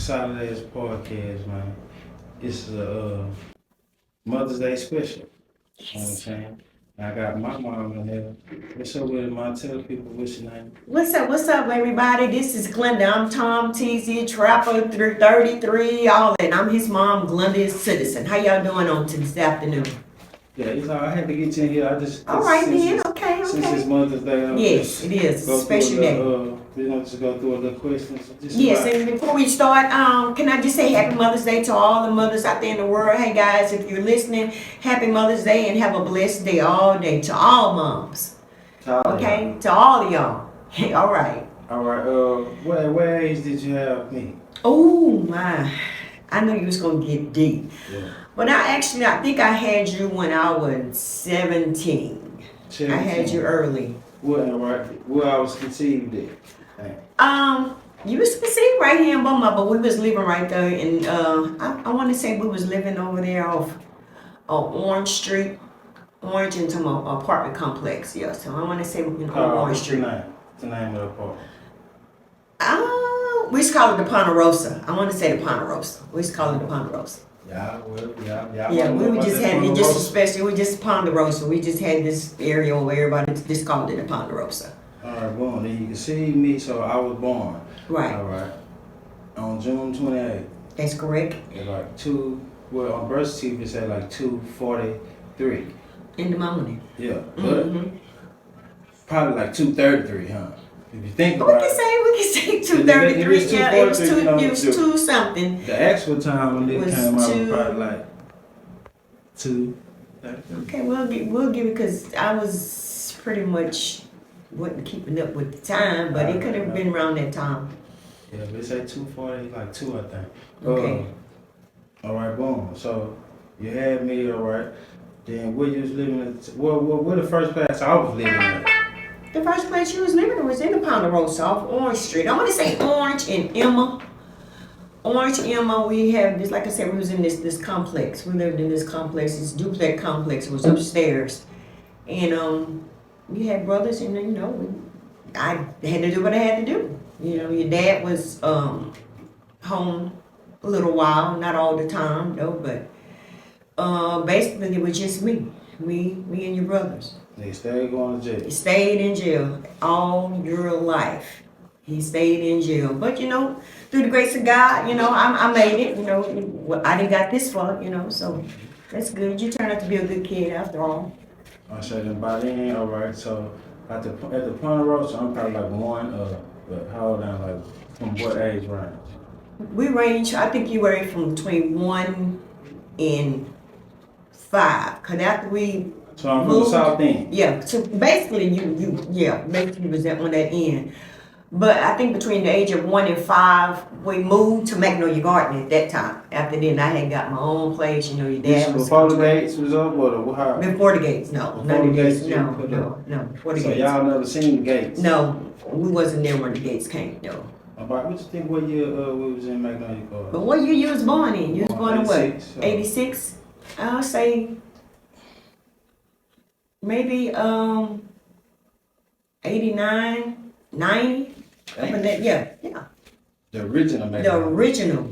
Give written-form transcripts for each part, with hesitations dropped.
SolidAzz Podcast, man. It's a Mother's Day special. You know what I'm saying? I got my mom in here. What's up with it, Mom? Tell people what's your name. What's up, everybody? This is Glenda. I'm Tom TZ, Trapper 33, all that. I'm his mom, Glenda is Citizen. How y'all doing on this afternoon? Yeah, it's all, I had to get you in here. All right, then. Okay. Since it's Mother's Day. Yes, it is. It's a special day. Just go through a little questions. Yes, and before we start, can I just say Happy Mother's Day to all the mothers out there in the world. Hey, guys, if you're listening, Happy Mother's Day and have a blessed day all day to all moms. Okay? To all of y'all. Hey, all right. All right. What age did you have me? Oh, my. I knew you was going to get deep. Yeah. But I think I had you when I was 17. I had you early. Where I was conceived at? You was conceived right here in Beaumont, but we was living right there, and I want to say we was living over there off Orange Street, Orange into my apartment complex. Yeah, so I want to say Orange Street. What's the name of the apartment? We used to call it the Ponderosa. I want to say the Ponderosa. We used to call it the Ponderosa. Yeah. Yeah, we just had it just especially. We just Ponderosa. We just had this area where everybody just called it the Ponderosa. All right, boom. Then you can see me. So I was born. Right. All right. On June 28th. That's correct. At like on birth certificate it said like 2:43. In the morning. Yeah, but probably like 2:33, huh? If you think We about can say 2:33. Yeah, it was two something. The actual time when it came out was probably like 2:30. Okay, we'll give it because I was pretty much wasn't keeping up with the time, but it could have been around that time. Yeah, but it said 2:40, like 2, I think. Okay. All right, boom. So you had me, all right. Then where you was living at? Where the first place I was living at? The first place you was living was in the Ponderosa off Orange Street. I want to say Orange and Emma. Orange and Emma, we have this, like I said, we was in this complex. We lived in this complex, this duplex complex. It was upstairs. And we had brothers, and I had to do what I had to do. Your dad was home a little while, not all the time though, but basically it was just me and your brothers. They stayed going to jail. He stayed in jail all your life. He stayed in jail. But, through the grace of God, I made it. I didn't got this far, so that's good. You turned out to be a good kid after all. I said, and by then, all right, so at the Ponderosa, I'm probably like one, but how old am I, like, from what age range? We range, I think you range from between 1 and 5. Because after we So I'm from the South End. Yeah, so basically basically was on that end. But I think between the age of 1 and 5, we moved to Magnolia Garden at that time. After then, I had got my own place. Your dad was before the gates was up, or how? Before the gates, no. Before the gates, no. Before the gates. So y'all never seen the gates? No, we wasn't there when the gates came. No. About what you think? What year we was in Magnolia Garden? But what year you was born in? You was born in what? 86. 86. I'll say maybe 89, 90. Yeah. The original Magnolia. The original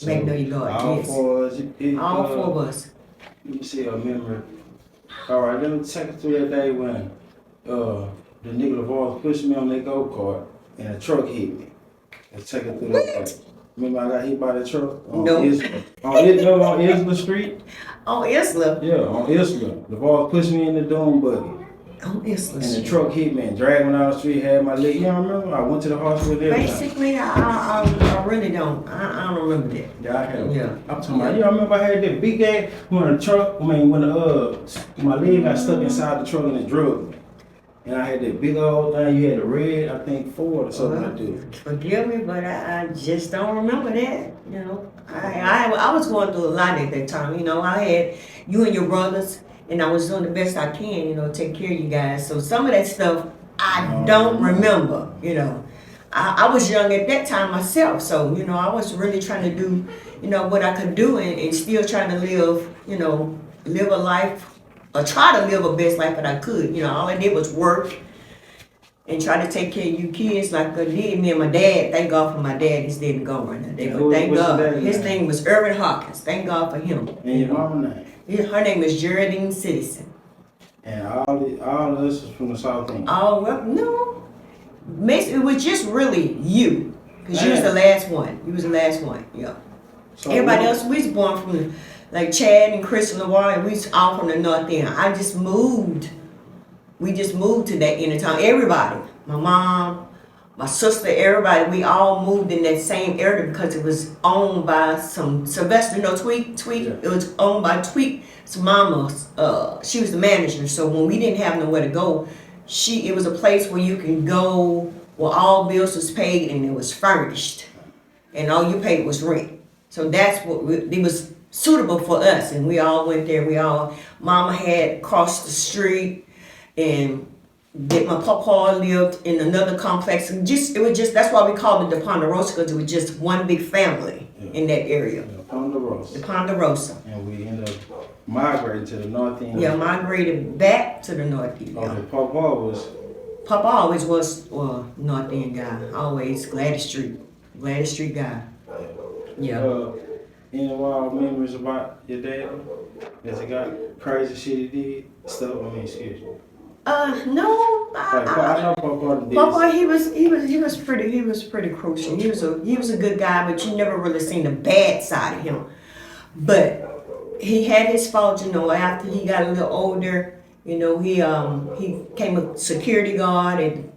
Magnolia Garden. All yes. four of us. All 4 of us. Let me see a memory. All right, let me take it through that day when the nigga Lavar pushed me on that go-kart and a truck hit me. Let's take it through that day. Remember I got hit by the truck? No. On Isla Street? On Isla? Yeah, on Isla. Lavar pushed me in the dome buggy. On Isla And Street. the truck hit me and dragged me down the street, had my leg. You don't remember? I went to the hospital there. Basically, I really don't. I don't remember that. Yeah, I had. Yeah. I'm talking about. You remember I had that big ass when the truck. When my leg got stuck inside the truck and it drug me. And I had that big old thing. You had the red, I think Ford or something like that. Forgive me, but I just don't remember that. I was going through a lot at that time. I had you and your brothers, and I was doing the best I can. Take care of you guys. So some of that stuff I don't remember. I was young at that time myself, so I was really trying to do, what I could do, and still trying to live, live a life, or try to live a best life that I could. All I did was work, and try to take care of you kids like I did. Me and my dad, thank God for my dad, he's dead and gone right now. Thank God. His name was Irvin Hawkins. Thank God for him. And your mama name? Her name is Geraldine Citizen. And all of us is from the South End. Oh, well, no. It was just really you. Because you was the last one. You was the last one, yeah. So everybody else, we was born from, like Chad and Chris and LeVar, and we was all from the North End. I just moved. We just moved to that end of town. Everybody, my mom, my sister, everybody, we all moved in that same area because it was owned by some Sylvester, Tweet. Yeah. It was owned by Tweet's mama. She was the manager. So when we didn't have nowhere to go, it was a place where you can go where all bills was paid and it was furnished, and all you paid was rent. So that's what it was suitable for us, and we all went there. Mama had crossed the street. And my papa lived in another complex. It was just that's why we called it the Ponderosa, because it was just one big family in that area. The Ponderosa. The Ponderosa. And we ended up migrating to the North End. Yeah, migrated back to the North End. Okay, Papa always was North End guy. Always Gladys Street guy. Yeah. Any wild memories about your dad? Has he got crazy shit he did? Excuse me. No. I know Papa. Papa, he was pretty crucial. He was a good guy, but you never really seen the bad side of him. But he had his faults, after he got a little older, he became a security guard in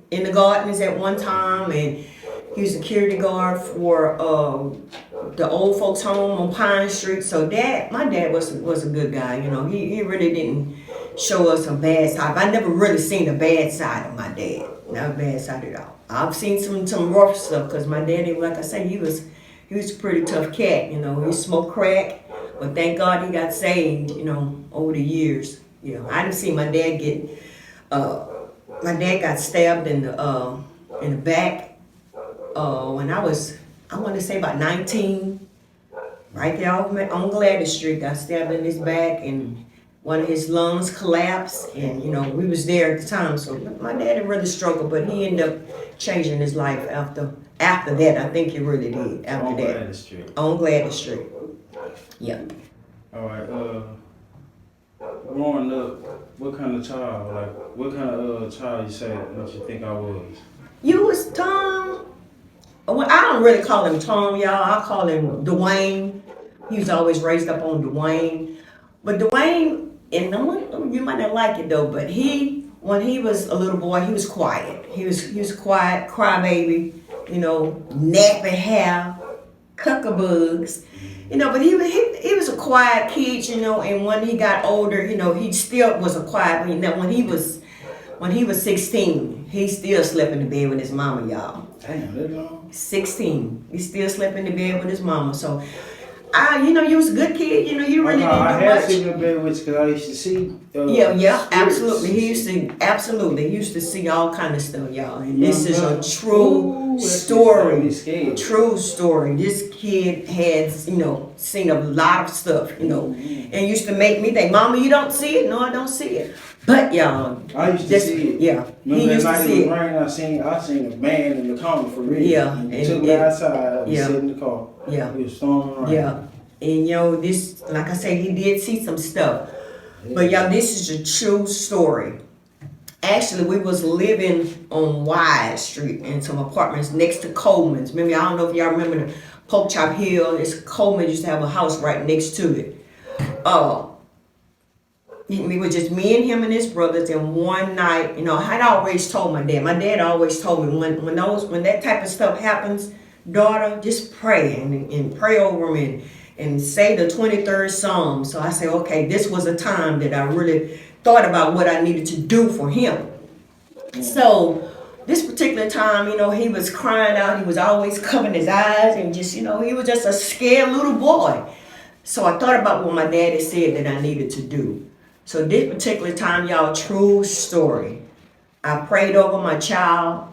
the gardens at one time, and he was security guard for the old folks home on Pine Street. So my dad was a good guy. He really didn't show us a bad side. I never really seen the bad side of my dad. Not a bad side at all. I've seen some rough stuff because my daddy, like I say, he was a pretty tough cat. He smoked crack, but thank God he got saved. Over the years. I didn't see my dad get. My dad got stabbed in the back when I want to say about 19. Right there on Gladys Street, got stabbed in his back and one of his lungs collapsed, and we was there at the time. So my dad didn't really struggle, but he ended up changing his life after that. I think he really did. After that, Gladys Street. On Gladys Street. Yeah. All right. Growing up, what kind of child? What kind of child what you think I was? You was Tom. Well, I don't really call him Tom, y'all. I call him Dwayne. He was always raised up on Dwayne. But Dwayne, and you might not like it though, but when he was a little boy, he was quiet. He was quiet, crybaby, nappy hair, cuckabugs, but he was a quiet kid, and when he got older, he still was a quiet, when he was 16, he still slept in the bed with his mama, y'all. Damn, that long? 16. He still slept in the bed with his mama, so you was a good kid. You really didn't do much. I had sleeping in bed with you because I used to see. Absolutely. He used to see all kind of stuff, y'all. And this is a true story. True story. This kid had, seen a lot of stuff, and used to make me think, Mama, you don't see it? No, I don't see it. But y'all, I used to see it. Yeah, he used to see it. I seen a man in the corner for real. Yeah, and took me outside. I was sitting in the car. Yeah, he was storming rain. Yeah, and this, like I said, he did see some stuff. Yeah. But y'all, this is a true story. Actually, we was living on Wise Street in some apartments next to Coleman's. Remember, I don't know if y'all remember the Pork Chop Hill. This Coleman used to have a house right next to it. It was just me and him and his brothers, and one night, I'd always told my dad always told me when that type of stuff happens, daughter, just pray and pray over him and say the 23rd Psalm. So I said, okay, this was a time that I really thought about what I needed to do for him. So this particular time, he was crying out. He was always covering his eyes and just, he was just a scared little boy. So I thought about what my daddy said that I needed to do. So this particular time, y'all, true story. I prayed over my child.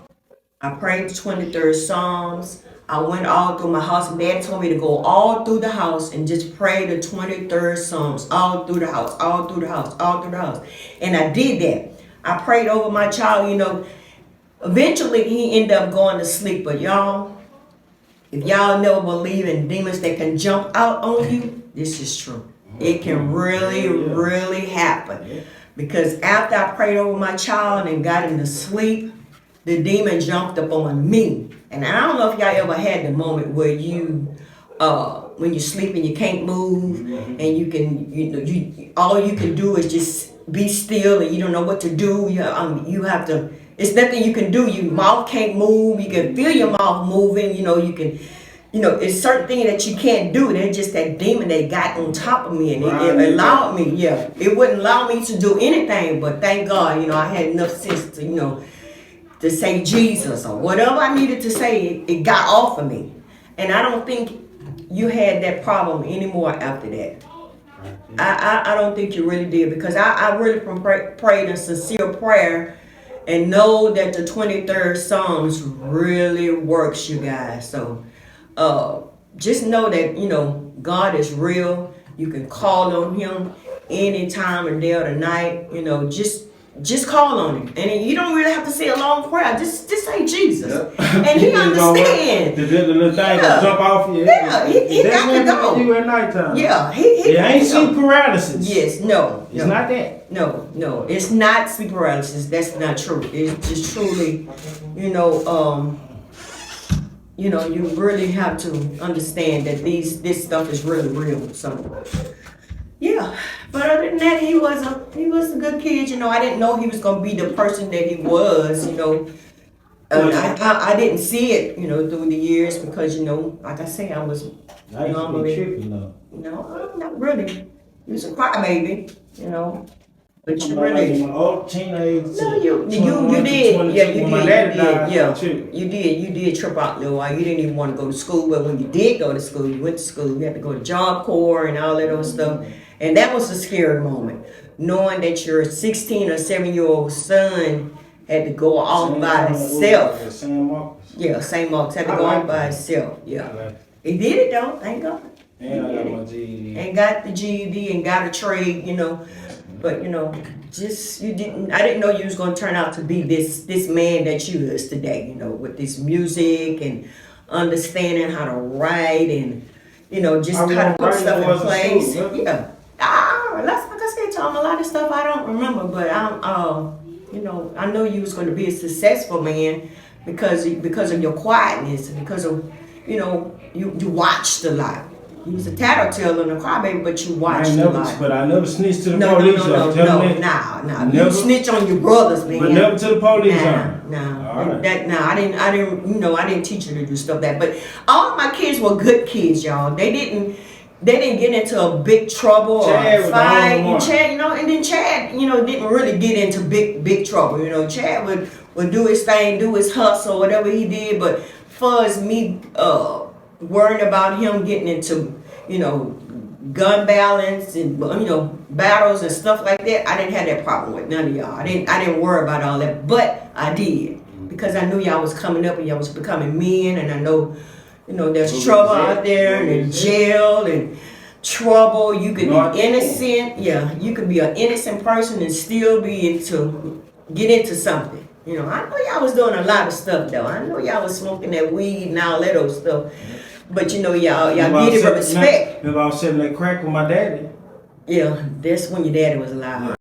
I prayed the 23rd Psalms. I went all through my house. Dad told me to go all through the house and just pray the 23rd Psalms all through the house, all through the house, all through the house. And I did that. I prayed over my child, you know. Eventually, he ended up going to sleep. But y'all, if y'all never believe in demons that can jump out on you, this is true. It can really happen. Because after I prayed over my child and got him to sleep, the demon jumped up on me. And I don't know if y'all ever had the moment where you, when you're sleeping, you can't move, and you can, all you can do is just be still, and you don't know what to do. You have to. It's nothing you can do. Your mouth can't move. You can feel your mouth moving. You can. It's certain things that you can't do. They're just that demon that got on top of me, and it allowed me. Yeah, it wouldn't allow me to do anything. But thank God, I had enough sense to, to say Jesus or whatever I needed to say. It got off of me, and I don't think you had that problem anymore after that. I don't think you really did, because I really prayed a sincere prayer and know that the 23rd Psalms really works, you guys. So just know that, God is real. You can call on him any time of day or the night. Just call on him. And you don't really have to say a long prayer. Just say Jesus. And he understands. The little thing that jump off you. Yeah, he got to go. You at nighttime. Yeah, he it ain't sleep paralysis. Yes, no. It's not that. No. It's not sleep paralysis. That's not true. It's just truly, you really have to understand that this stuff is really real. So, yeah. But other than that, he was a good kid. I didn't know he was gonna be the person that he was. I didn't see it, through the years, because like I say, I was normally tripping though. No, not really. He was a crybaby, But you really, my old teenage. No, you did. Yeah, you did. You did trip out a little while. You didn't even want to go to school, but when you did go to school, you went to school. You had to go to Job Corps and all that other stuff, and that was a scary moment, knowing that your 16 or 7-year-old son had to go off by himself. Yeah, St. Mark's had to go off by himself. Yeah, he did it though. Thank God. And I got my GED. And got the GED and got a trade. But I didn't know you was gonna turn out to be this man that you is today, with this music and understanding how to write and just how to put stuff in place. Yeah. Like I said, Tom, a lot of stuff I don't remember, but I know you was gonna be a successful man because of your quietness, because of you watched a lot. He was a tattletale and a crybaby, but you watched a lot. But I never snitched to the police. No. You snitch on your brothers, man. But never to the police. I didn't teach you to do stuff that. But all my kids were good kids, y'all. They didn't get into a big trouble or a fight. And Chad, didn't really get into big trouble. Chad would do his thing, do his hustle, whatever he did. But for as me worrying about him getting into, gun balance and battles and stuff like that, I didn't have that problem with none of y'all. I didn't worry about all that, but I did, because I knew y'all was coming up and y'all was becoming men, and I know, there's trouble out there and in jail and trouble. You could be innocent, you could be an innocent person and still get into something. I know y'all was doing a lot of stuff though. I know y'all was smoking that weed and all that old stuff. But y'all did it with respect. Remember I was selling that crack with my daddy? Yeah, that's when your daddy was alive.